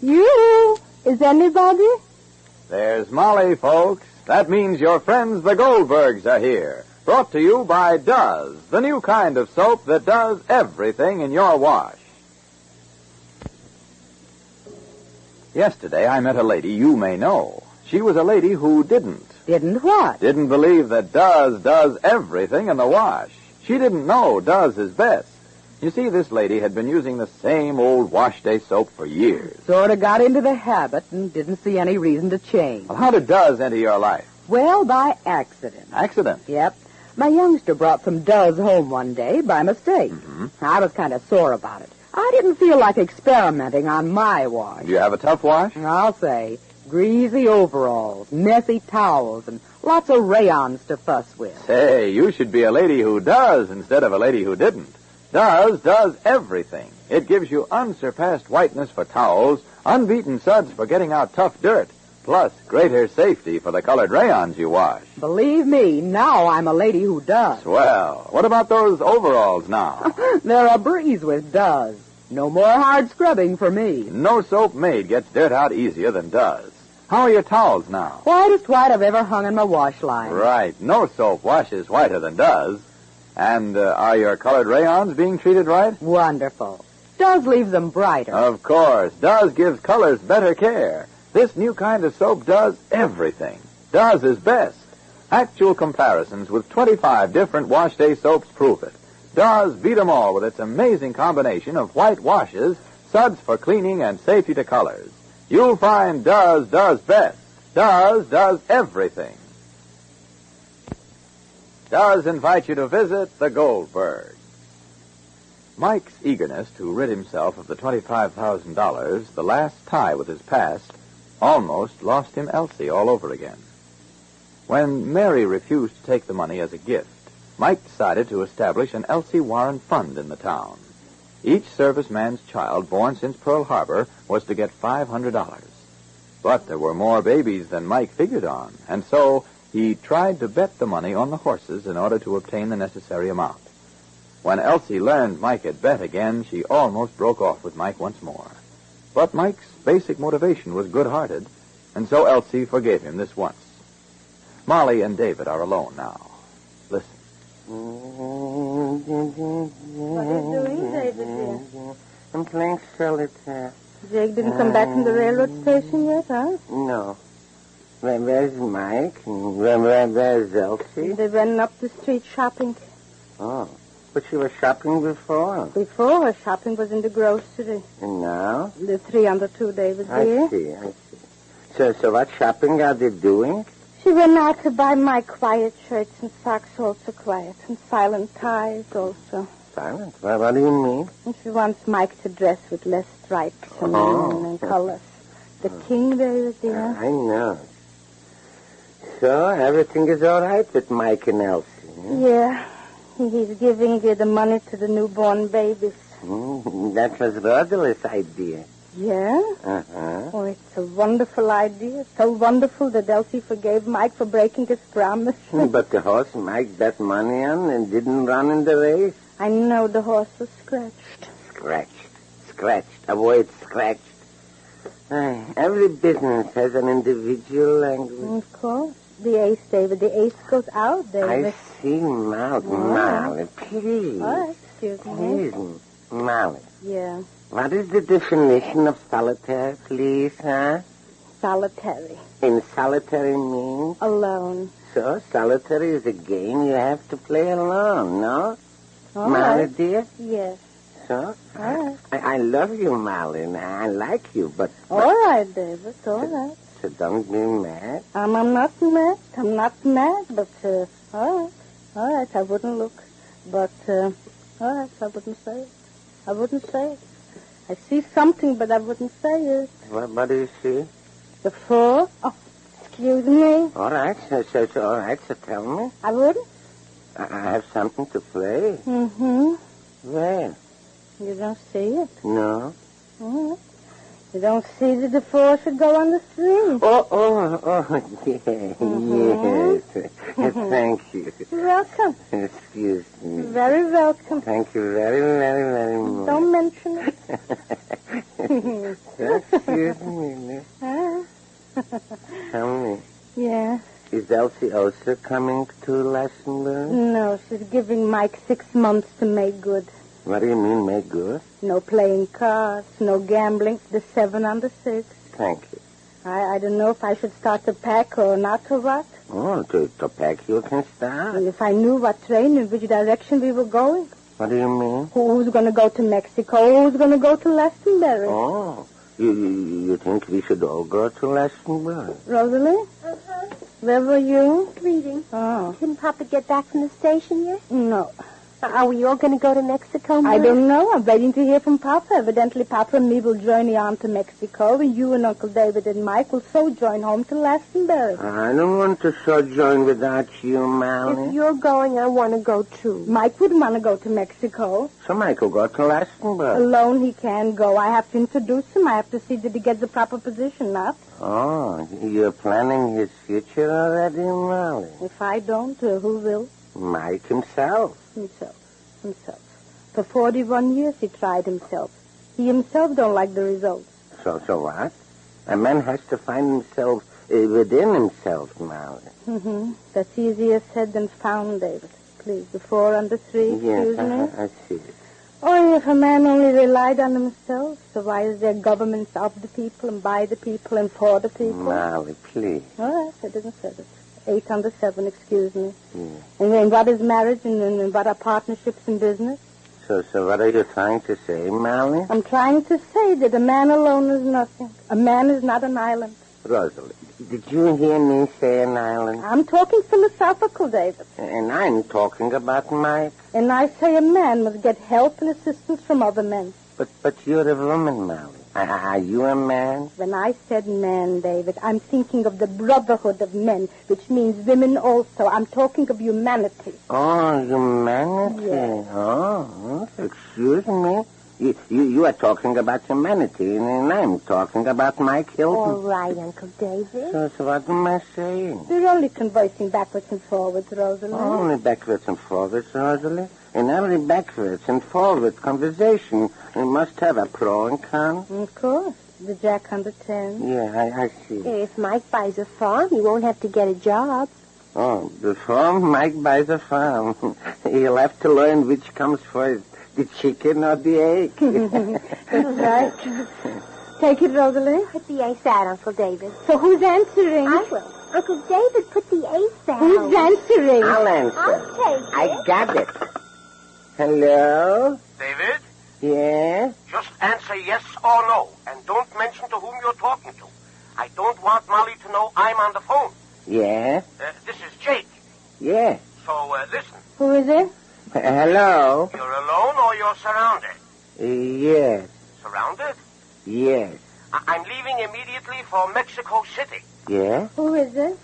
You? Is anybody? There's Molly, folks. That means your friends the Goldbergs are here. Brought to you by Does, the new kind of soap that does everything in your wash. Yesterday I met a lady you may know. She was a lady who didn't. Didn't what? Didn't believe that does everything in the wash. She didn't know Does is best. You see, this lady had been using the same old wash day soap for years. Sort of got into the habit and didn't see any reason to change. Well, how did Does enter your life? Well, by accident. Accident? Yep. My youngster brought some Does home one day by mistake. Mm-hmm. I was kind of sore about it. I didn't feel like experimenting on my wash. Do you have a tough wash? I'll say. Greasy overalls, messy towels, and lots of rayons to fuss with. Say, you should be a lady who does instead of a lady who didn't. Does everything. It gives you unsurpassed whiteness for towels, unbeaten suds for getting out tough dirt, plus greater safety for the colored rayons you wash. Believe me, now I'm a lady who does. Well, what about those overalls now? They're a breeze with Does. No more hard scrubbing for me. No soap made gets dirt out easier than Does. How are your towels now? Whitest white I've ever hung in my wash line. Right. No soap washes whiter than Does. And are your colored rayons being treated right? Wonderful. Does leave them brighter. Of course. Does gives colors better care. This new kind of soap does everything. Does is best. Actual comparisons with 25 different wash day soaps prove it. Does beat 'em all with its amazing combination of white washes, suds for cleaning, and safety to colors. You'll find Does best. Does everything. Does invite you to visit the Goldbergs. Mike's eagerness to rid himself of the $25,000, the last tie with his past, almost lost him Elsie all over again. When Mary refused to take the money as a gift, Mike decided to establish an Elsie Warren Fund in the town. Each serviceman's child born since Pearl Harbor was to get $500. But there were more babies than Mike figured on, and so he tried to bet the money on the horses in order to obtain the necessary amount. When Elsie learned Mike had bet again, she almost broke off with Mike once more. But Mike's basic motivation was good-hearted, and so Elsie forgave him this once. Molly and David are alone now. Listen. What are you doing, David, dear? I'm playing solitaire. Jake didn't come back from the railroad station yet, huh? No. Where's Mike? Where's Elsie? They went up the street shopping. Oh. But she was shopping before. Before, her shopping was in the grocery. And now? The 302, David, dear. I see. So what shopping are they doing? She went out to buy my quiet shirts and socks, also quiet, and silent ties also. Silent? Well, what do you mean? And she wants Mike to dress with less stripes and colors. The king, David, dear. I know. So everything is all right with Mike and Elsie? Yeah. He's giving the money to the newborn babies. That was Rodolph's idea. Yeah? Uh-huh. Oh, it's a wonderful idea. So wonderful that Elsie forgave Mike for breaking his promise. But the horse Mike bet money on and didn't run in the race. I know the horse was scratched. Scratched. Avoid scratched. Every business has an individual language. Of course. The ace, David. The ace goes out, David. I see, Molly. Please. Oh, excuse me. Please, Molly. Yeah. What is the definition of solitaire, please, huh? Solitary. In solitary means? Alone. So, solitary is a game you have to play alone, no? All Molly, right. dear? Yes. So? All right. I love you, Molly, and I like you, but... All right, David. All right. So don't be mad. I'm not mad. I'm not mad, but, all right. All right, I wouldn't look. But, all right, I wouldn't say it. I wouldn't say it. I see something, but I wouldn't say it. What do you see? The four? Oh, excuse me. All right, so tell me. I wouldn't? I have something to play. Mm-hmm. Where? You don't see it? No. Mm-hmm. You don't see that the four should go on the three. Oh, yeah, yes. Thank you. You're welcome. Excuse me. Very welcome. Thank you very, very, very much. Don't mention it. Excuse me. Tell me, Yeah. is Elsie also coming to Lassenburg? No, she's giving Mike 6 months to make good. What do you mean, make good? No playing cards, no gambling, the 7 on the 6. Thank you. I don't know if I should start to pack or not or what. Oh, to pack you can start. And if I knew what train and which direction we were going. What do you mean? Who's going to go to Mexico? Who's going to go to Glastonbury? Oh, you think we should all go to Lassenburg? Rosalie? Where were you? Reading. Oh. Didn't Papa get back from the station yet? No. Are we all going to go to Mexico, I Mom? don't know. I'm waiting to hear from Papa. Evidently, Papa and me will journey on to Mexico, and you and Uncle David and Mike will sojourn home to Glastonbury. I don't want to sojourn without you, Molly. If you're going, I want to go, too. Mike wouldn't want to go to Mexico. So Mike will go to Lassenburg. Alone he can't go. I have to introduce him. I have to see that he gets the proper position, not. Oh, you're planning his future already, Molly? If I don't, who will? Mike himself. Himself. For 41 years he tried himself. He himself don't like the results. So what? A man has to find himself within himself, Molly. That's easier said than found, David. Please, the 4 and the 3, excuse me. I see it. Oh, if a man only relied on himself, so why is there governments of the people and by the people and for the people? Molly, please. All right, I didn't say it. 8 on the 7, excuse me. Yeah. And then what is marriage and what are partnerships in business? So what are you trying to say, Molly? I'm trying to say that a man alone is nothing. A man is not an island. Rosalie, did you hear me say an island? I'm talking philosophical, David. And I'm talking about Mike. And I say a man must get help and assistance from other men. But you're a woman, Molly. Are you a man? When I said man, David, I'm thinking of the brotherhood of men, which means women also. I'm talking of humanity. Oh, humanity. Yes. Oh, excuse me. You are talking about humanity, and I'm talking about Mike Hilton. All right, Uncle David. So what am I saying? We're only conversing backwards and forwards, Rosalie. Only backwards and forwards, Rosalie. In every backwards and forward conversation, we must have a pro and con. Of course. The Jack on the 10. Yeah, I see. If Mike buys a farm, he won't have to get a job. Oh, before Mike buys a farm, he'll have to learn which comes first, the chicken or the egg. That's right. Take it, Rosalie. Put the ace out, Uncle David. So who's answering? I will. Uncle David, put the ace out. Who's answering? I'll answer. I'll take it. I got it. Hello? David, Yeah? just answer yes or no, and don't mention to whom you're talking to. I don't want Molly to know I'm on the phone. Yeah? This is Jake. Yeah. So, listen. Who is it? Hello? You're alone or you're surrounded? Yes. Surrounded? Yes. I'm leaving immediately for Mexico City. Yeah? Who is it?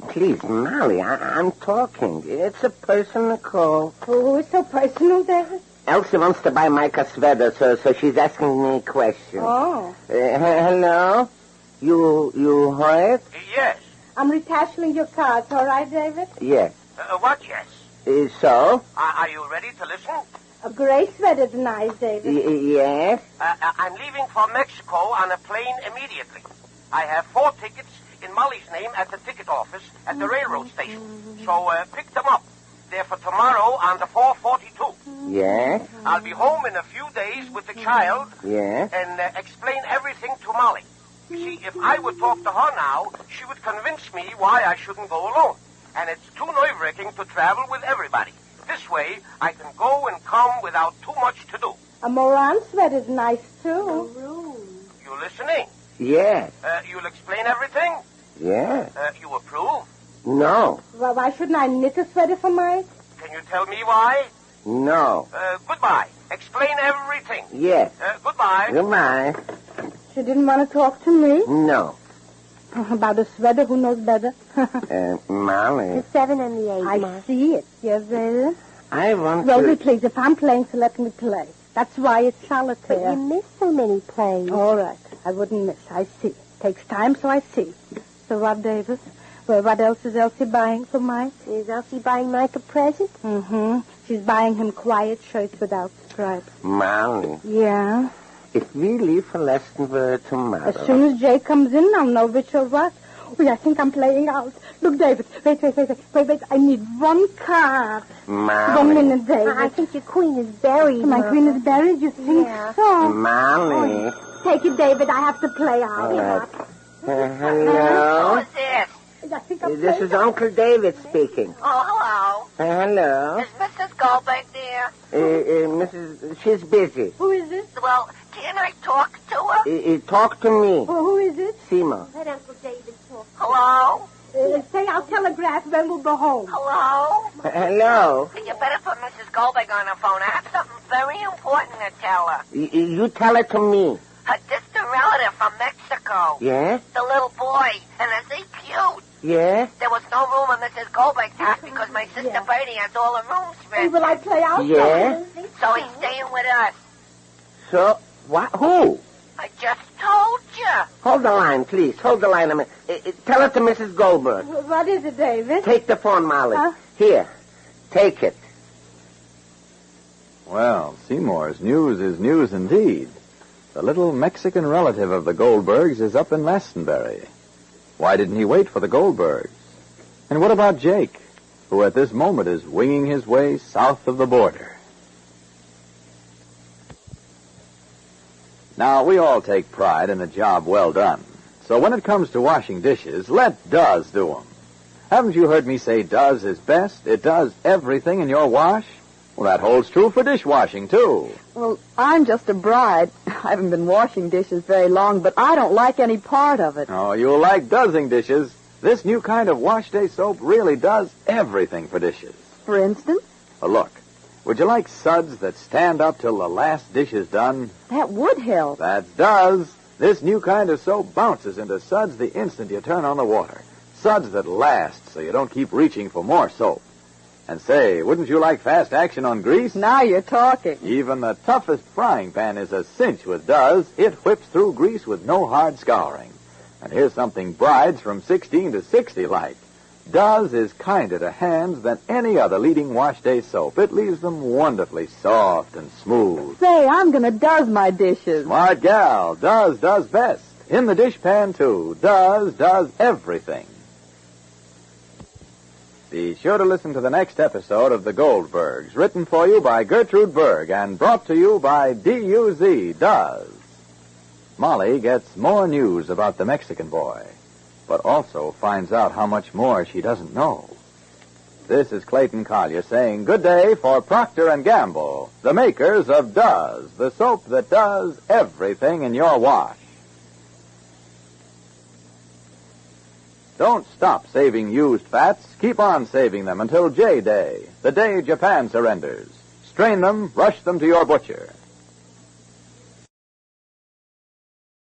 Please, Molly, I'm talking. It's a personal call. Who is so personal, David? Elsie wants to buy Mike a sweater, so she's asking me a question. Oh. Hello? You heard? Yes. I'm retasseling your cards, all right, David? Yes. What yes? So? Are you ready to listen? A gray sweater's nice, David. Yes? I'm leaving for Mexico on a plane immediately. I have 4 tickets in Molly's name at the ticket office at the railroad station. So pick them up. They're for tomorrow on the 4:42. Yes? I'll be home in a few days with the child Yes? and explain everything to Molly. You see, if I would talk to her now, she would convince me why I shouldn't go alone. And it's too nerve-wracking to travel with everybody. This way, I can go and come without too much to do. A Moran sweater's nice, too. You listening? Yes? You'll explain everything? Yes? You approve? No. Well, why shouldn't I knit a sweater for Mike? Can you tell me why? No. Goodbye. Explain everything. Yes. Goodbye. Goodbye. She didn't want to talk to me? No. About a sweater, who knows better? Molly, The 7 and the 8, I Mom. see it. Yes, David. I want Rosie, to... please, if I'm playing, so let me play. That's why it's But solitaire. you miss so many plays. All right. I wouldn't miss. I see. Takes time, so I see. So what, David? Well, what else is Elsie buying for Mike? Is Elsie buying Mike a present? Mm-hmm. She's buying him quiet shirts without stripes. Molly, Yeah? If we leave for Lestonville tomorrow... As soon as Jay comes in, I'll know which or what. Oh, I think I'm playing out. Look, David, wait. I need one card. Molly. 1 minute, David. I think your queen is buried. My queen is buried, you think so? Molly. Take it, David. I have to play out. All right. Who Hello? is this? I think I'm This is Uncle David speaking. Oh, Hello? hello. Is Mrs. Goldberg there? She's busy. Who is it? Well, can I talk to her? Talk to me. Who is it? Seymour. Let Uncle David talk. Hello? Say I'll telegraph when we'll go home. Hello? Hello? You better put Mrs. Goldberg on the phone. I have something very important to tell her. You tell it to me. Her distant relative from Mexico. Yes? The little boy. And is he cute? Yes? There was no room in Mrs. Goldberg's house because my sister Bertie has all the rooms rented. Will I play out? Yes? So he's staying with us. So, what? Who? I just told you. Hold the line, please. Hold the line a minute. Tell it to Mrs. Goldberg. What is it, David? Take the phone, Molly. Huh? Here. Take it. Well, Seymour's news is news indeed. The little Mexican relative of the Goldbergs is up in Glastonbury. Why didn't he wait for the Goldbergs? And what about Jake, who at this moment is winging his way south of the border? Now, we all take pride in a job well done. So when it comes to washing dishes, let Does do them. Haven't you heard me say Does is best? It does everything in your wash. Well, that holds true for dishwashing, too. Well, I'm just a bride. I haven't been washing dishes very long, but I don't like any part of it. Oh, you'll like doesing dishes. This new kind of wash day soap really does everything for dishes. For instance? Well, look, would you like suds that stand up till the last dish is done? That would help. That does. This new kind of soap bounces into suds the instant you turn on the water. Suds that last so you don't keep reaching for more soap. And say, wouldn't you like fast action on grease? Now you're talking. Even the toughest frying pan is a cinch with Does. It whips through grease with no hard scouring. And here's something brides from 16 to 60 like. Does is kinder to hands than any other leading wash day soap. It leaves them wonderfully soft and smooth. Say, I'm going to does my dishes. Smart gal. Does best. In the dishpan, too. Does everything. Be sure to listen to the next episode of The Goldbergs, written for you by Gertrude Berg and brought to you by DUZ, Does. Molly gets more news about the Mexican boy, but also finds out how much more she doesn't know. This is Clayton Collier saying good day for Procter & Gamble, the makers of Does, the soap that does everything in your wash. Don't stop saving used fats. Keep on saving them until J Day, the day Japan surrenders. Strain them, rush them to your butcher.